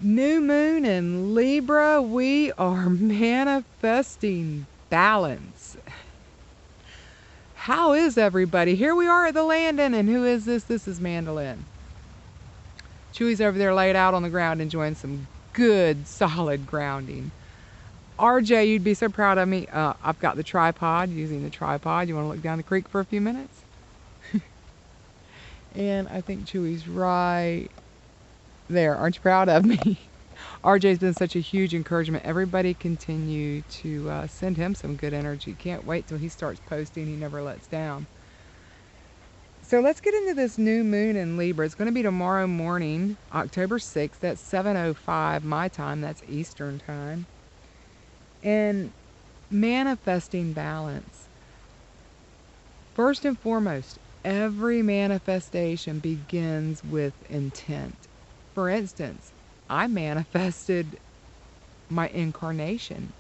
New moon in Libra, we are manifesting balance. How is everybody? Here we are at the landing, and who is this? This is Mandolin. Chewy's over there laid out on the ground enjoying some good, solid grounding. RJ, you'd be so proud of me. I've got the tripod, using the tripod. You want to look down the creek for a few minutes? And I think Chewy's right there. Aren't you proud of me? RJ's been such a huge encouragement. Everybody continue to send him some good energy. Can't wait till he starts posting. He never lets down. So let's get into this new moon in Libra. It's going to be tomorrow morning, October 6th. That's 7:05 my time. That's Eastern time. And manifesting balance. First and foremost, every manifestation begins with intent. For instance, I manifested my incarnation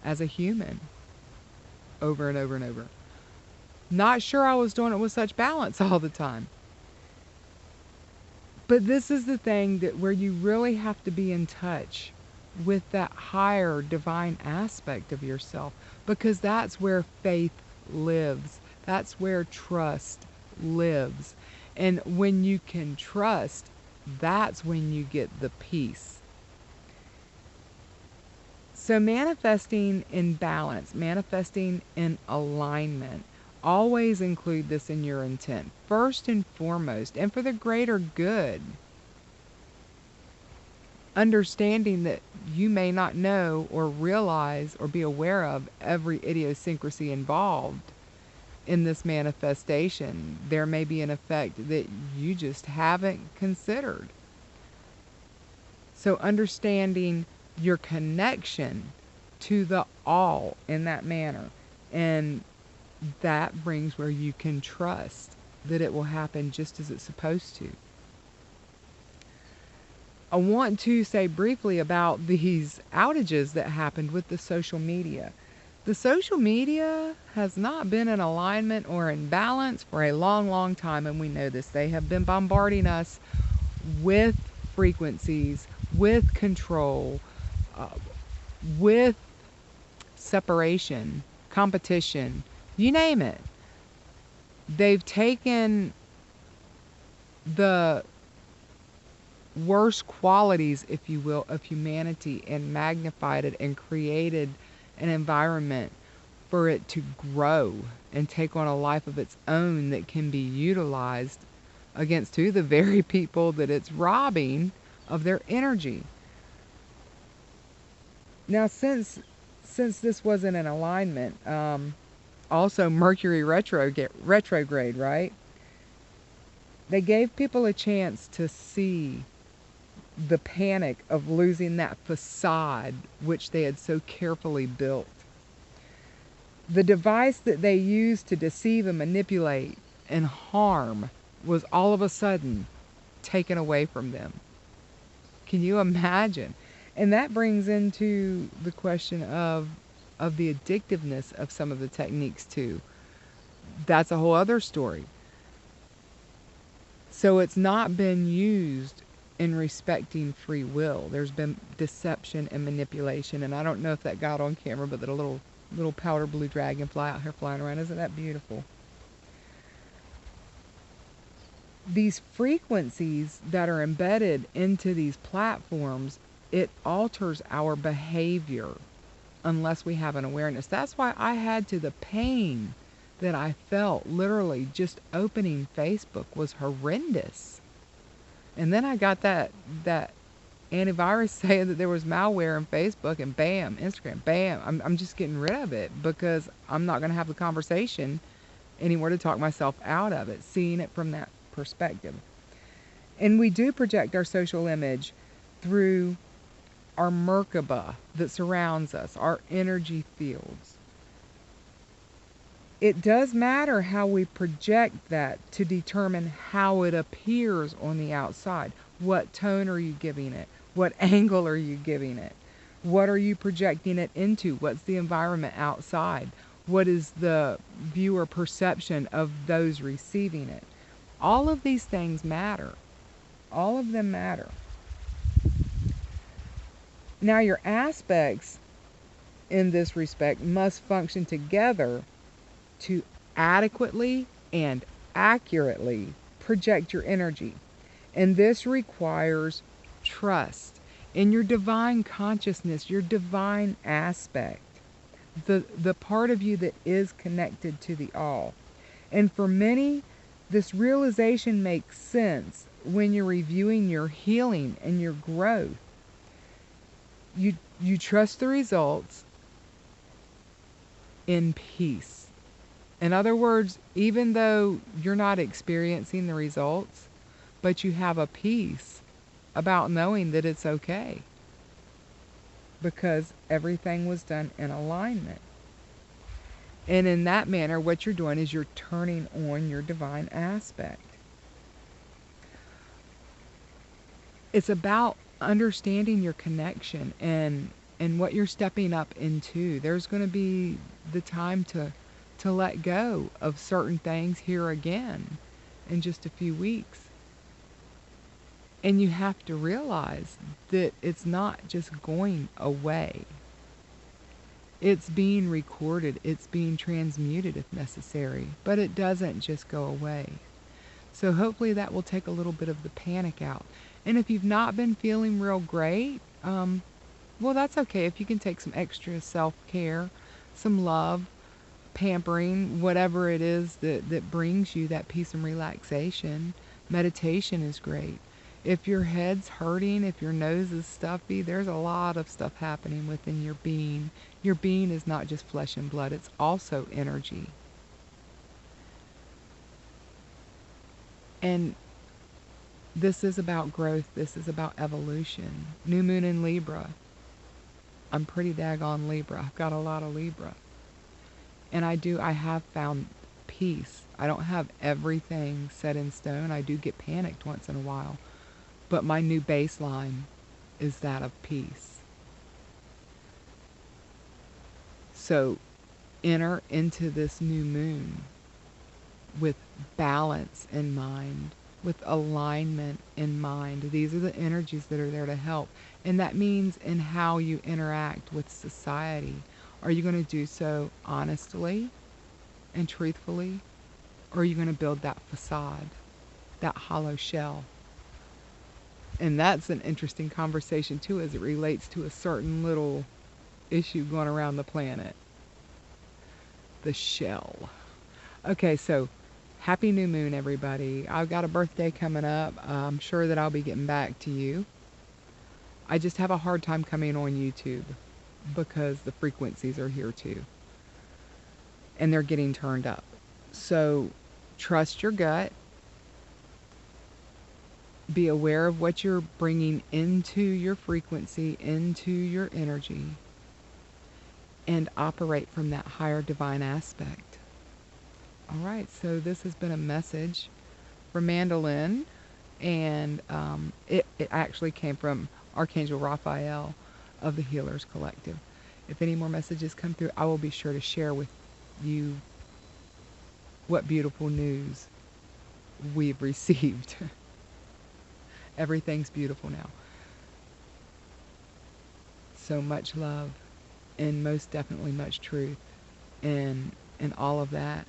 as a human over and over and over. Not sure I was doing it with such balance all the time. But this is the thing that where you really have to be in touch with that higher divine aspect of yourself, because that's where faith lives. That's where trust lives. And when you can trust, that's when you get the peace. So manifesting in balance, manifesting in alignment, always include this in your intent, first and foremost, and for the greater good. Understanding that you may not know or realize or be aware of every idiosyncrasy involved in this manifestation. There may be an effect that you just haven't considered. So understanding your connection to the all in that manner, and that brings where you can trust that it will happen just as it's supposed to. I want to say briefly about these outages that happened with the social media. The social media has not been in alignment or in balance for a long, long time, and we know this. They have been bombarding us with frequencies, with control, with separation, competition, you name it. They've taken the worst qualities, if you will, of humanity and magnified it and created an environment for it to grow and take on a life of its own that can be utilized against the very people that it's robbing of their energy. Now, since this wasn't in alignment, also Mercury retrograde, right? They gave people a chance to see the panic of losing that facade which they had so carefully built. The device that they used to deceive and manipulate and harm was all of a sudden taken away from them. Can you imagine? And that brings into the question of the addictiveness of some of the techniques too. That's a whole other story. So it's not been used in respecting free will. There's been deception and manipulation, and I don't know if that got on camera, but that a little powder blue dragonfly out here flying around. Isn't that beautiful? These frequencies that are embedded into these platforms, it alters our behavior unless we have an awareness. That's why I had to, the pain that I felt literally just opening Facebook was horrendous. And then I got that antivirus saying that there was malware in Facebook, and bam, Instagram, bam, I'm just getting rid of it because I'm not going to have the conversation anymore to talk myself out of it, seeing it from that perspective. And we do project our social image through our Merkaba that surrounds us, our energy fields. It does matter how we project that to determine how it appears on the outside. What tone are you giving it? What angle are you giving it? What are you projecting it into? What's the environment outside? What is the viewer perception of those receiving it? All of these things matter. All of them matter. Now your aspects in this respect must function together to adequately and accurately project your energy. And this requires trust in your divine consciousness, your divine aspect, the part of you that is connected to the all. And for many, this realization makes sense when you're reviewing your healing and your growth. You trust the results in peace. In other words, even though you're not experiencing the results, but you have a peace about knowing that it's okay because everything was done in alignment. And in that manner, what you're doing is you're turning on your divine aspect. It's about understanding your connection and what you're stepping up into. There's going to be the time to let go of certain things here again in just a few weeks. And you have to realize that it's not just going away. It's being recorded, it's being transmuted if necessary, but it doesn't just go away. So hopefully that will take a little bit of the panic out. And if you've not been feeling real great, well, that's okay. If you can take some extra self-care, some love, pampering, whatever it is that brings you that peace and relaxation, meditation is great. If your head's hurting, if your nose is stuffy, there's a lot of stuff happening within your being. Your being is not just flesh and blood, it's also energy. And this is about growth, this is about evolution. New moon in Libra. I'm pretty daggone Libra. I've got a lot of Libra. And I have found peace. I don't have everything set in stone. I do get panicked once in a while. But my new baseline is that of peace. So enter into this new moon with balance in mind, with alignment in mind. These are the energies that are there to help. And that means in how you interact with society. Are you going to do so honestly and truthfully? Or are you going to build that facade, that hollow shell? And that's an interesting conversation too, as it relates to a certain little issue going around the planet. The shell. Okay, so happy new moon, everybody. I've got a birthday coming up. I'm sure that I'll be getting back to you. I just have a hard time coming on YouTube because the frequencies are here too. And they're getting turned up. So trust your gut. Be aware of what you're bringing into your frequency, into your energy, and operate from that higher divine aspect. All right, so this has been a message from Mandolin, and it actually came from Archangel Raphael of the Healers Collective. If any more messages come through, I will be sure to share with you what beautiful news we've received. Everything's beautiful now. So much love and most definitely much truth. And all of that,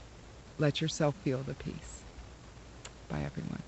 let yourself feel the peace. Bye, everyone.